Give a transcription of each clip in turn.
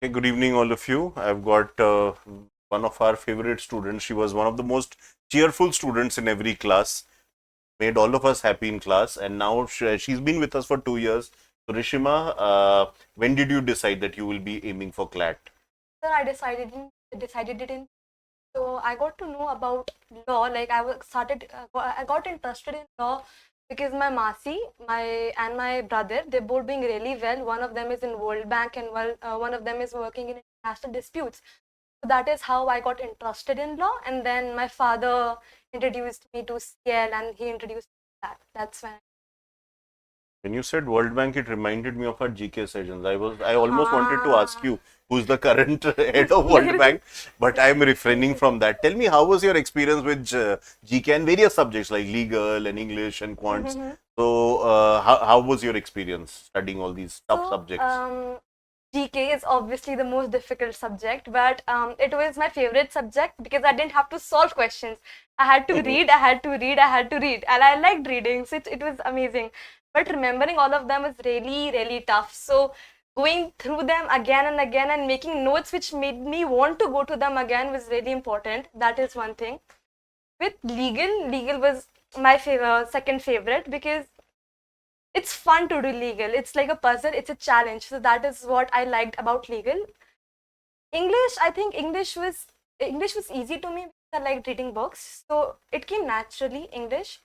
Okay, good evening, all of you. I've got one of our favorite students. She was one of the most cheerful students in every class, made all of us happy in class, and now she's been with us for 2 years. So, Rishima, when did you decide that you will be aiming for CLAT? Sir, I decided it in. So I got to know about law. Like I got interested in law because my masi, my brother, they're both doing really well. One of them is in World Bank, and one of them is working in international disputes. So that is how I got interested in law. And then my father introduced me to CL, and he introduced me to that. That's when. When you said World Bank, it reminded me of our GK sessions. I almost wanted to ask Ah. you who's the current head of World Bank, but I'm refraining from that. Tell me, how was your experience with GK and various subjects like legal and English and quants? So, how was your experience studying all these tough So, subjects? GK is obviously the most difficult subject, but it was my favorite subject because I didn't have to solve questions. I had to read, I had to read, I had to read, and I liked reading, so it was amazing. But remembering all of them was really, really tough. So, going through them again and again and making notes which made me want to go to them again was really important. That is one thing. With legal was my second favorite because it's fun to do legal. It's like a puzzle, it's a challenge. So that is what I liked about legal. English, I think English was easy to me because I liked reading books. So it came naturally, English.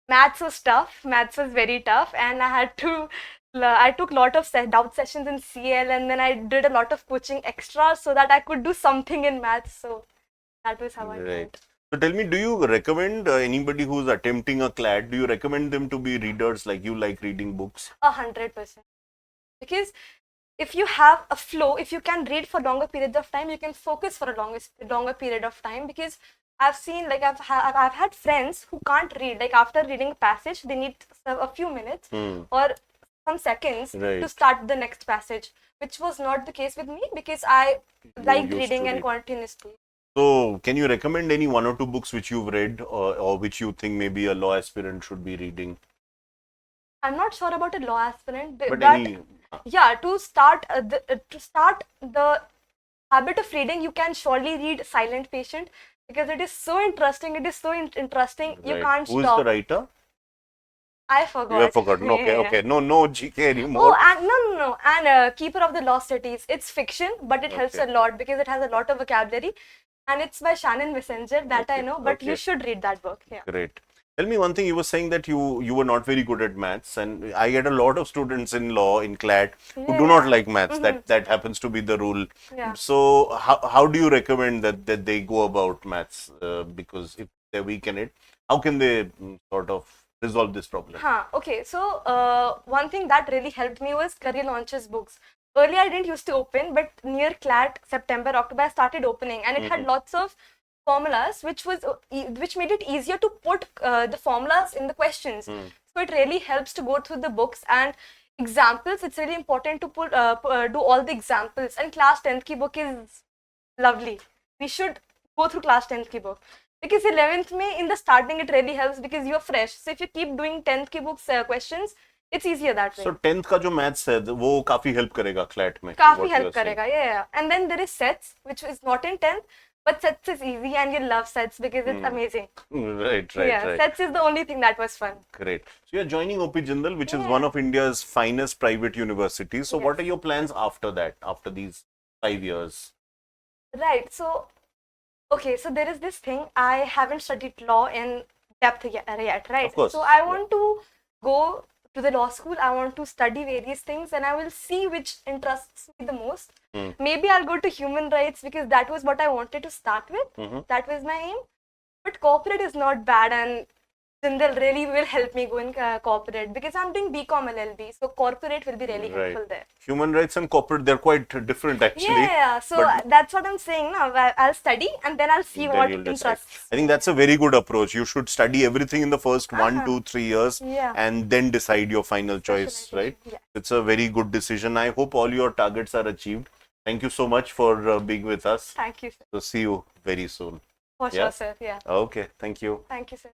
Maths was tough. Maths was very tough, and I took a lot of doubt sessions in CL, and then I did a lot of coaching extra so that I could do something in maths. So that was how I Right. went. So tell me, do you recommend anybody who's attempting a CLAT, do you recommend them to be readers like you like reading books? 100%. Because if you have a flow, if you can read for longer periods of time, you can focus for a longer period of time. Because I've seen, like, I've had friends who can't read. Like, after reading a passage, they need a few minutes Hmm. or some seconds to Right. start the next passage, which was not the case with me because I You liked used to reading and read. continuously. So, can you recommend any one or two books which you've read or which you think maybe a law aspirant should be reading? I'm not sure about a law aspirant, But but any, yeah, to start the habit of reading, you can surely read Silent Patient because it is so interesting. It is so interesting. You right. can't Who is the stop. writer? I You have forgot. forgotten. Okay, Yeah. okay. No, no GK Oh, anymore. and no. And Keeper of the Lost Cities. It's fiction, but it helps Okay, a lot because it has a lot of vocabulary. And it's by Shannon Messenger, that I okay, know, but you okay. should read that book. Yeah. Great. Tell me one thing. You were saying that you were not very good at maths, and I get a lot of students in law in CLAT who do not Yeah. like maths. That happens to be the rule. Yeah. So how do you recommend that they go about maths? Because if they're weak in it, how can they sort of resolve this problem? Okay. So, one thing that really helped me was career launches books. Earlier, I didn't used to open, but near CLAT, September, October, I started opening, and it had Hmm. lots of formulas, which made it easier to put the formulas in the questions. Hmm. So it really helps to go through the books and examples. It's really important to do all the examples. And class 10th ki book is lovely. We should go through class 10th ki book. Because 11th May in the starting it really helps because you're fresh. So if you keep doing 10th ki books questions, it's easier that So way. 10th का जो maths है वो काफी help करेगा CLAT में काफी what you help are saying. करेगा. Yeah. And then there is sets which is not in 10th, but sets is easy and you love sets because it's amazing. Right, right, Yeah, right. sets is the only thing that was fun. Great. So you're joining OP Jindal, which is one Yeah. of India's finest private universities. So what Yes. are your plans after that, after these 5 years? Right. So, okay, so there is this thing. I haven't studied law in depth yet, Of right? So course, I yeah. want to go to the law school. I want to study various things and I will see which interests me the most. Hmm. Maybe I'll go to human rights because that was what I wanted to start with. That was my aim. But corporate is not bad, and Jindal really will help me go in corporate because I'm doing BCom LLB. So corporate will be really Right. helpful there. Human rights and corporate, they're quite different actually. Yeah, so But that's what I'm saying now. I'll study and then I'll see then what you'll decide. interests I think me. that's a very good approach. You should study everything in the first one, Uh-huh. 2, 3 years Yeah, and then decide your final choice, specialization. right? Yeah. It's a very good decision. I hope all your targets are achieved. Thank you so much for being with us. Thank you, sir. So see you very soon. For Yeah. sure, sir. Yeah. Okay. Thank you. Thank you, sir.